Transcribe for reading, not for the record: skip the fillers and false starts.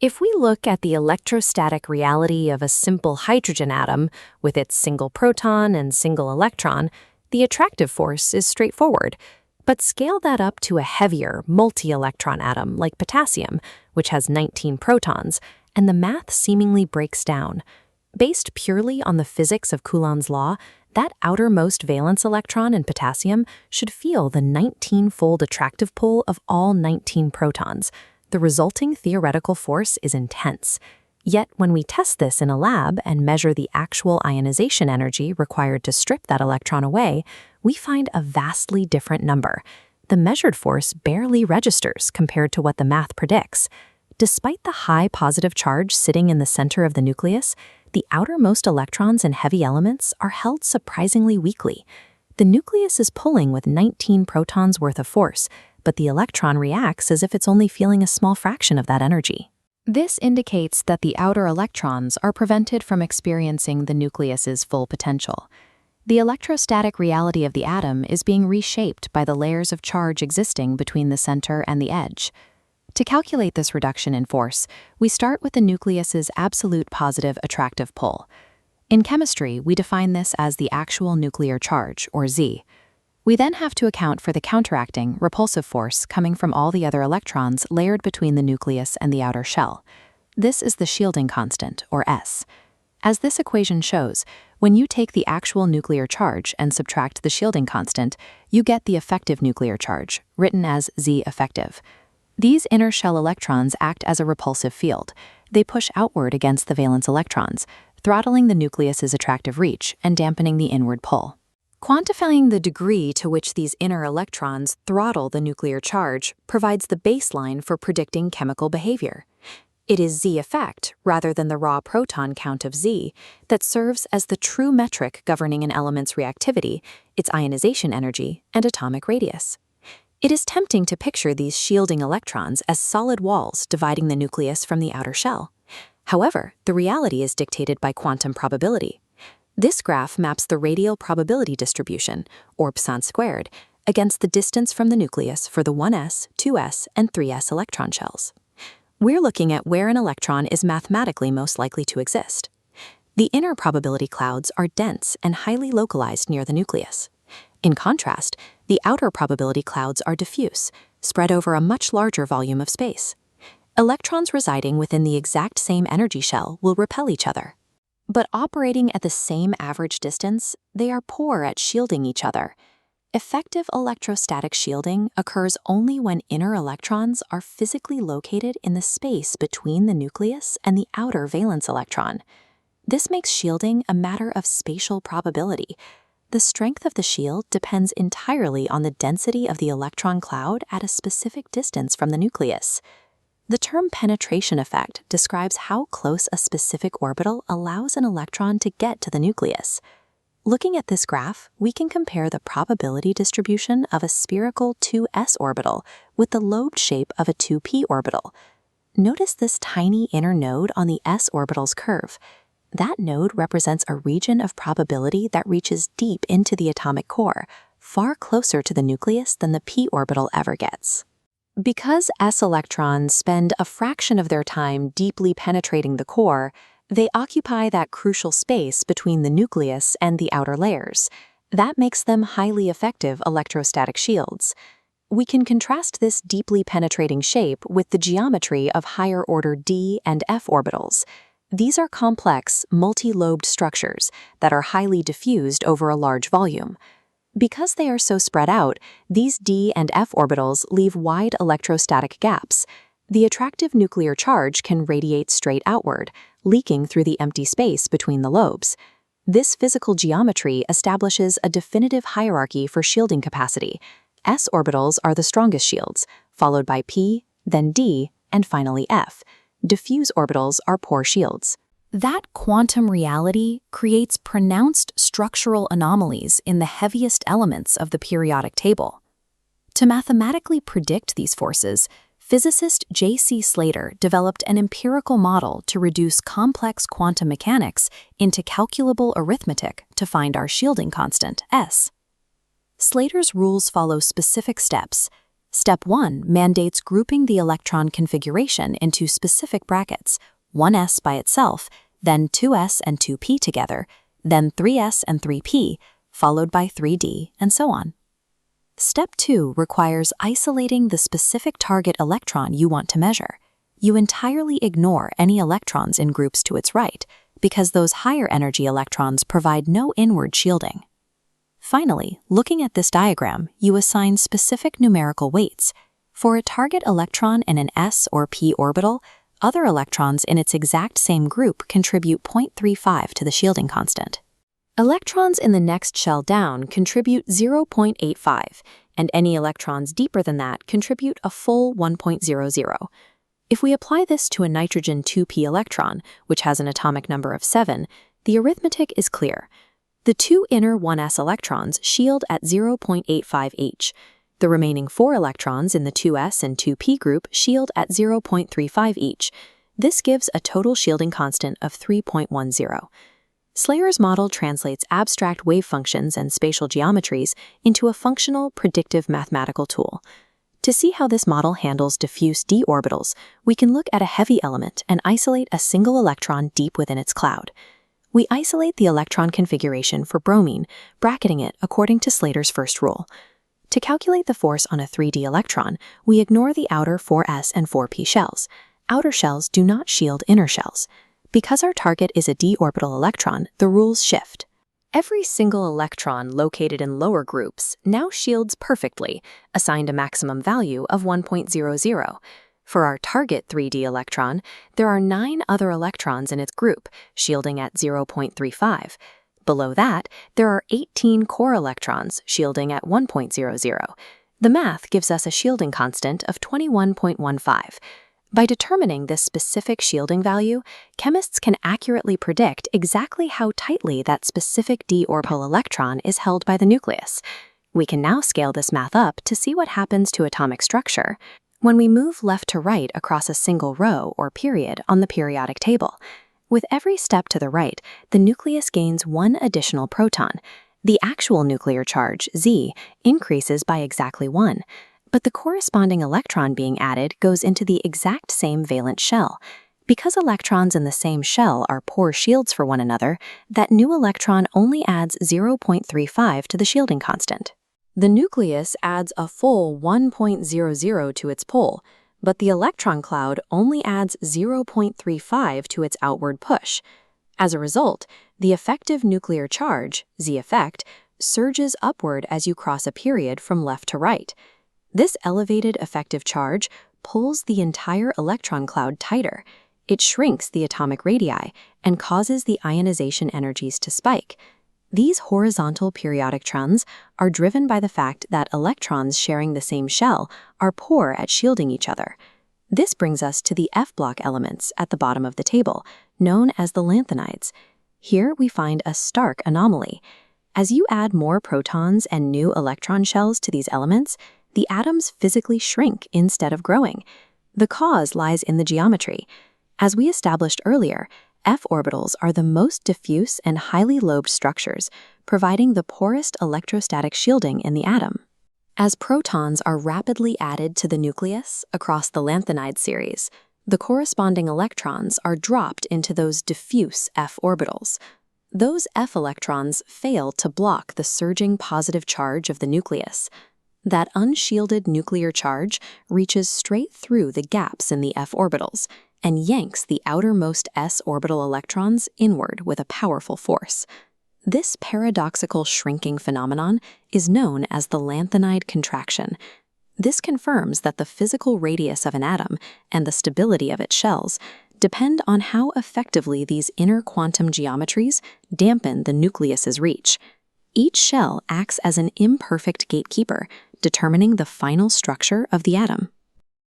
If we look at the electrostatic reality of a simple hydrogen atom with its single proton and single electron, the attractive force is straightforward. But scale that up to a heavier, multi-electron atom like potassium, which has 19 protons, and the math seemingly breaks down. Based purely on the physics of Coulomb's law, that outermost valence electron in potassium should feel the 19-fold attractive pull of all 19 protons. The resulting theoretical force is intense. Yet when we test this in a lab and measure the actual ionization energy required to strip that electron away, we find a vastly different number. The measured force barely registers compared to what the math predicts. Despite the high positive charge sitting in the center of the nucleus, the outermost electrons in heavy elements are held surprisingly weakly. The nucleus is pulling with 19 protons worth of force, but the electron reacts as if it's only feeling a small fraction of that energy. This indicates that the outer electrons are prevented from experiencing the nucleus's full potential. The electrostatic reality of the atom is being reshaped by the layers of charge existing between the center and the edge. To calculate this reduction in force, we start with the nucleus's absolute positive attractive pull. In chemistry, we define this as the actual nuclear charge, or Z. We then have to account for the counteracting, repulsive force coming from all the other electrons layered between the nucleus and the outer shell. This is the shielding constant, or S. As this equation shows, when you take the actual nuclear charge and subtract the shielding constant, you get the effective nuclear charge, written as Z effective. These inner shell electrons act as a repulsive field. They push outward against the valence electrons, throttling the nucleus's attractive reach and dampening the inward pull. Quantifying the degree to which these inner electrons throttle the nuclear charge provides the baseline for predicting chemical behavior. It is Z effect, rather than the raw proton count of Z, that serves as the true metric governing an element's reactivity, its ionization energy, and atomic radius. It is tempting to picture these shielding electrons as solid walls dividing the nucleus from the outer shell. However, the reality is dictated by quantum probability. This graph maps the radial probability distribution, or Poisson squared, against the distance from the nucleus for the 1s, 2s, and 3s electron shells. We're looking at where an electron is mathematically most likely to exist. The inner probability clouds are dense and highly localized near the nucleus. In contrast, the outer probability clouds are diffuse, spread over a much larger volume of space. Electrons residing within the exact same energy shell will repel each other. But operating at the same average distance, they are poor at shielding each other. Effective electrostatic shielding occurs only when inner electrons are physically located in the space between the nucleus and the outer valence electron. This makes shielding a matter of spatial probability. The strength of the shield depends entirely on the density of the electron cloud at a specific distance from the nucleus. The term penetration effect describes how close a specific orbital allows an electron to get to the nucleus. Looking at this graph, we can compare the probability distribution of a spherical 2s orbital with the lobed shape of a 2p orbital. Notice this tiny inner node on the s orbital's curve. That node represents a region of probability that reaches deep into the atomic core, far closer to the nucleus than the p orbital ever gets. Because s electrons spend a fraction of their time deeply penetrating the core, they occupy that crucial space between the nucleus and the outer layers. That makes them highly effective electrostatic shields. We can contrast this deeply penetrating shape with the geometry of higher-order d and f orbitals. These are complex, multi-lobed structures that are highly diffused over a large volume. Because they are so spread out, these d and f orbitals leave wide electrostatic gaps. The attractive nuclear charge can radiate straight outward, leaking through the empty space between the lobes. This physical geometry establishes a definitive hierarchy for shielding capacity. S orbitals are the strongest shields, followed by p, then d, and finally f. Diffuse orbitals are poor shields. That quantum reality creates pronounced structural anomalies in the heaviest elements of the periodic table. To mathematically predict these forces, physicist J.C. Slater developed an empirical model to reduce complex quantum mechanics into calculable arithmetic to find our shielding constant, S. Slater's rules follow specific steps. Step 1 mandates grouping the electron configuration into specific brackets, 1s by itself, then 2s and 2p together, then 3s and 3p, followed by 3d, and so on. Step 2 requires isolating the specific target electron you want to measure. You entirely ignore any electrons in groups to its right, because those higher energy electrons provide no inward shielding. Finally, looking at this diagram, you assign specific numerical weights. For a target electron in an s or p orbital, other electrons in its exact same group contribute 0.35 to the shielding constant. Electrons in the next shell down contribute 0.85, and any electrons deeper than that contribute a full 1.00. If we apply this to a nitrogen 2p electron, which has an atomic number of 7, the arithmetic is clear. The two inner 1s electrons shield at 0.85 each. The remaining 4 electrons in the 2s and 2p group shield at 0.35 each. This gives a total shielding constant of 3.10. Slayer's model translates abstract wave functions and spatial geometries into a functional, predictive mathematical tool. To see how this model handles diffuse d orbitals, we can look at a heavy element and isolate a single electron deep within its cloud. We isolate the electron configuration for bromine, bracketing it according to Slater's first rule. To calculate the force on a 3d electron, we ignore the outer 4s and 4p shells. Outer shells do not shield inner shells. Because our target is a d orbital electron, the rules shift. Every single electron located in lower groups now shields perfectly, assigned a maximum value of 1.00. For our target 3d electron, there are 9 other electrons in its group, shielding at 0.35. Below that, there are 18 core electrons, shielding at 1.00. The math gives us a shielding constant of 21.15. By determining this specific shielding value, chemists can accurately predict exactly how tightly that specific d orbital electron is held by the nucleus. We can now scale this math up to see what happens to atomic structure when we move left to right across a single row or period on the periodic table. With every step to the right, the nucleus gains 1 additional proton. The actual nuclear charge, Z, increases by exactly 1, but the corresponding electron being added goes into the exact same valence shell. Because electrons in the same shell are poor shields for one another, that new electron only adds 0.35 to the shielding constant. The nucleus adds a full 1.00 to its pole, but the electron cloud only adds 0.35 to its outward push. As a result, the effective nuclear charge, Z effect, surges upward as you cross a period from left to right. This elevated effective charge pulls the entire electron cloud tighter. It shrinks the atomic radii and causes the ionization energies to spike. These horizontal periodic trends are driven by the fact that electrons sharing the same shell are poor at shielding each other. This brings us to the F-block elements at the bottom of the table, known as the lanthanides. Here we find a stark anomaly. As you add more protons and new electron shells to these elements, the atoms physically shrink instead of growing. The cause lies in the geometry. As we established earlier, F orbitals are the most diffuse and highly lobed structures, providing the poorest electrostatic shielding in the atom. As protons are rapidly added to the nucleus across the lanthanide series, the corresponding electrons are dropped into those diffuse F orbitals. Those F electrons fail to block the surging positive charge of the nucleus. That unshielded nuclear charge reaches straight through the gaps in the F orbitals and yanks the outermost s orbital electrons inward with a powerful force. This paradoxical shrinking phenomenon is known as the lanthanide contraction. This confirms that the physical radius of an atom and the stability of its shells depend on how effectively these inner quantum geometries dampen the nucleus's reach. Each shell acts as an imperfect gatekeeper, determining the final structure of the atom.